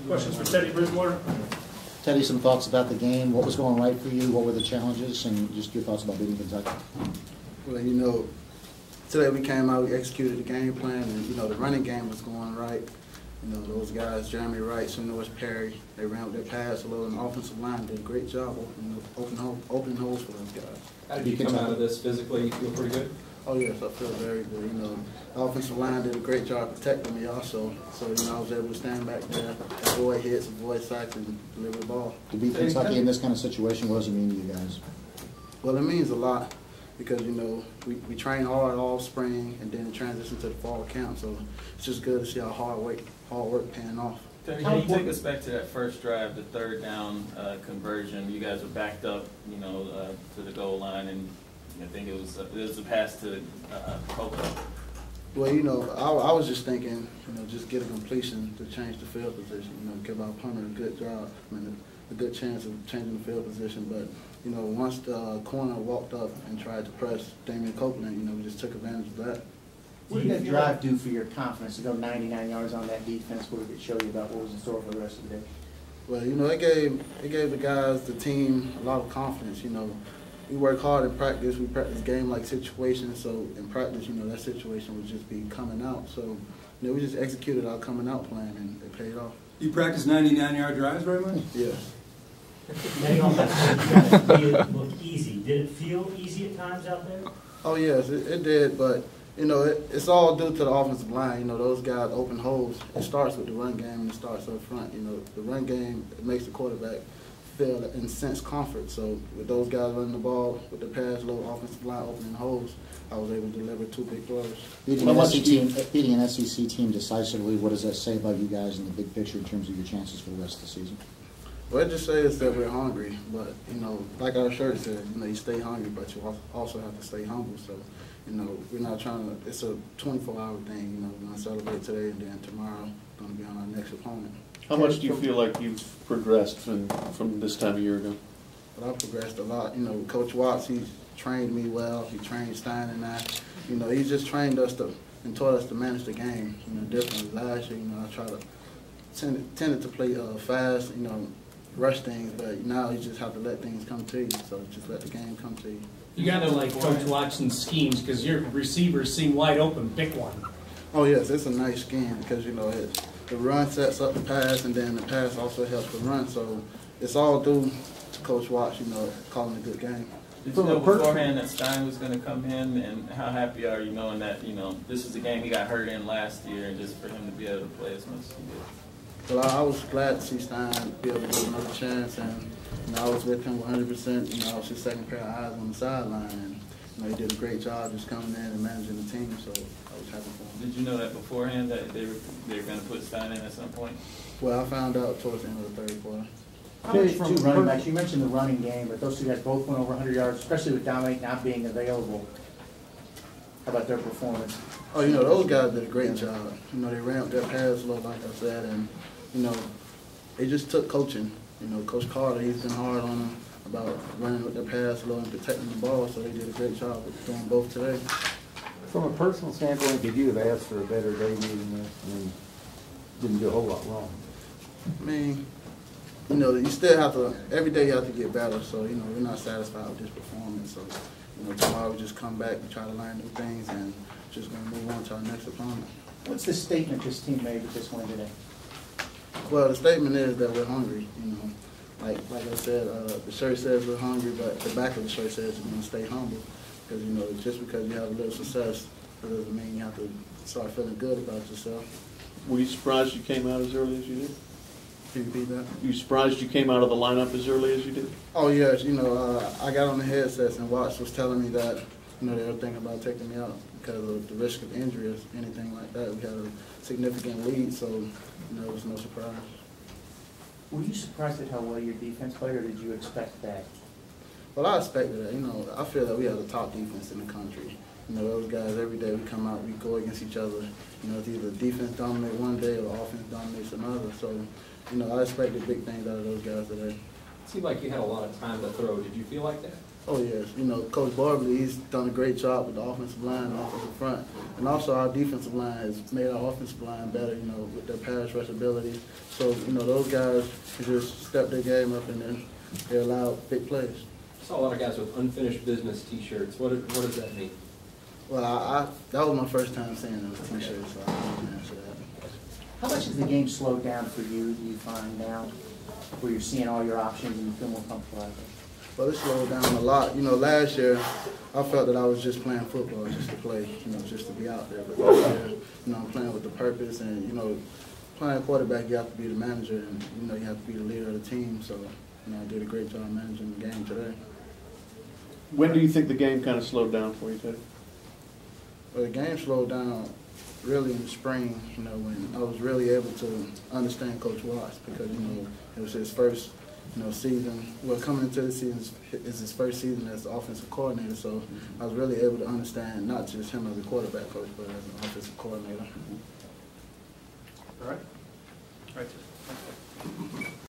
Questions for Teddy Bridgewater? Teddy, some thoughts about the game. What was going right for you? What were the challenges? And just your thoughts about beating Kentucky. Well, you know, today we came out, we executed the game plan, and, you know, the running game was going right. You know, those guys, Jeremy Wright, Norris Perry, they ran with their pass a little, and the offensive line did a great job opening holes for those guys. How did you come out of this physically? You feel pretty good? Oh, yes, I feel very good. You know, the offensive line did a great job protecting me also. So, you know, I was able to stand back there, avoid hits, avoid sacks, and deliver the ball. To beat Kentucky in this kind of situation, what does it mean to you guys? Well, it means a lot because, you know, we train hard all spring and then transition to the fall camp. So it's just good to see our hard work paying off. Teddy, can you take us back to that first drive, the third down conversion? You guys were backed up, you know, to the goal line, and I think it was a pass to Coco. Well, you know, I was just thinking, you know, just get a completion to change the field position. You know, give our punter a good job, I mean, a good chance of changing the field position. But you know, once the corner walked up and tried to press Damian Copeland, you know, we just took advantage of that. What did that drive do for your confidence to go 99 yards on that defense? What did it show you about what was in store for the rest of the day? Well, you know, it gave the guys, the team, a lot of confidence. You know, we work hard in practice. We practice game-like situations. So in practice, you know, that situation would just be coming out. So, you know, we just executed our coming-out plan, and it paid off. You practice 99-yard drives very much? Yeah. Many offensive made it look easy. Did it feel easy at times out there? Oh, yes, it did. But, you know, it's all due to the offensive line. You know, those guys open holes. It starts with the run game, and it starts up front. You know, the run game, it makes the quarterback feel and sense comfort. So with those guys running the ball, with the pass, low offensive line opening holes, I was able to deliver 2 big throws. Beating an SEC team decisively, what does that say about you guys in the big picture in terms of your chances for the rest of the season? Well, it just says that we're hungry, but, you know, like our shirt said, you know, you stay hungry, but you also have to stay humble. So, you know, we're not trying to, it's a 24-hour thing, you know, we're going to celebrate today, and then tomorrow we're going to be on our next opponent. How much do you feel like you've progressed from this time a year ago? Well, I've progressed a lot. You know, Coach Watts, he's trained me well. He trained Stein and I. You know, he just trained us and taught us to manage the game, you know, differently. Last year, you know, I tended to play fast, you know, rush things, but now you just have to let things come to you. So just let the game come to you. You got to like Coach Watson's schemes because your receivers seem wide open. Pick one. Oh, yes, it's a nice scheme because, you know, the run sets up the pass, and then the pass also helps the run. So it's all due to Coach Watts, you know, calling a good game. Did you know beforehand that Stein was going to come in, and how happy are you knowing that, you know, this is the game he got hurt in last year, and just for him to be able to play as much as he did? Well, I was glad to see Stein be able to get another chance, and, you know, I was with him 100%. You know, I was his second pair of eyes on the sideline, and, you know, he did a great job just coming in and managing the team, so I was happy for him. Did you know that beforehand that they were going to put Stein in at some point? Well, I found out towards the end of the third quarter. Two running backs. You mentioned the running game, but those two guys both went over 100 yards, especially with Dominic not being available. How about their performance? Oh, you know, those guys did a great job. You know, they ramped their pass low, like I said, and, you know, they just took coaching. You know, Coach Carter, he's been hard on them about running with their pass low and protecting the ball, so they did a great job of doing both today. From a personal standpoint, could you have asked for a better debut than this? I mean, didn't do a whole lot wrong. I mean, you know, you still have to, every day you have to get better, so, you know, we're not satisfied with this performance. So, you know, tomorrow we just come back and try to learn new things and just going to move on to our next opponent. What's the statement this team made with this win today? Well, the statement is that we're hungry, you know. Like I said, the shirt says we're hungry, but the back of the shirt says you're going to stay humble. Because, you know, just because you have a little success, that doesn't mean you have to start feeling good about yourself. Were you surprised you came out as early as you did? Can you repeat that? You surprised you came out of the lineup as early as you did? Oh, yes. You know, I got on the headsets and Watts was telling me that, you know, they were thinking about taking me out because of the risk of injury or anything like that. We had a significant lead, so, you know, it was no surprise. Were you surprised at how well your defense played, or did you expect that? Well, I expected that. You know, I feel that we have the top defense in the country. You know, those guys, every day we come out, we go against each other. You know, it's either defense dominate one day or offense dominates another. So, you know, I expected big things out of those guys today. It seemed like you had a lot of time to throw. Did you feel like that? Oh yes, you know, Coach Barbley, he's done a great job with the offensive line and offensive front. And also our defensive line has made our offensive line better, you know, with their pass rush ability. So, you know, those guys can just step their game up and then they allow big plays. I saw a lot of guys with unfinished business T-shirts. What does that mean? Well, that was my first time seeing those T-shirts, so I can't answer that. How much has the game slowed down for you, do you find now, where you're seeing all your options and you feel more comfortable out there? Well, it slowed down a lot. You know, last year, I felt that I was just playing football, just to play, you know, just to be out there. But this year, you know, I'm playing with the purpose, and, you know, playing quarterback, you have to be the manager, and, you know, you have to be the leader of the team. So, you know, I did a great job managing the game today. When do you think the game kind of slowed down for you, Teddy? Well, the game slowed down really in the spring, you know, when I was really able to understand Coach Watts, because, you know, it was his first, you know, season. Well, coming into the season is his first season as the offensive coordinator, so I was really able to understand not just him as a quarterback coach, but as an offensive coordinator. All right. All right, sir.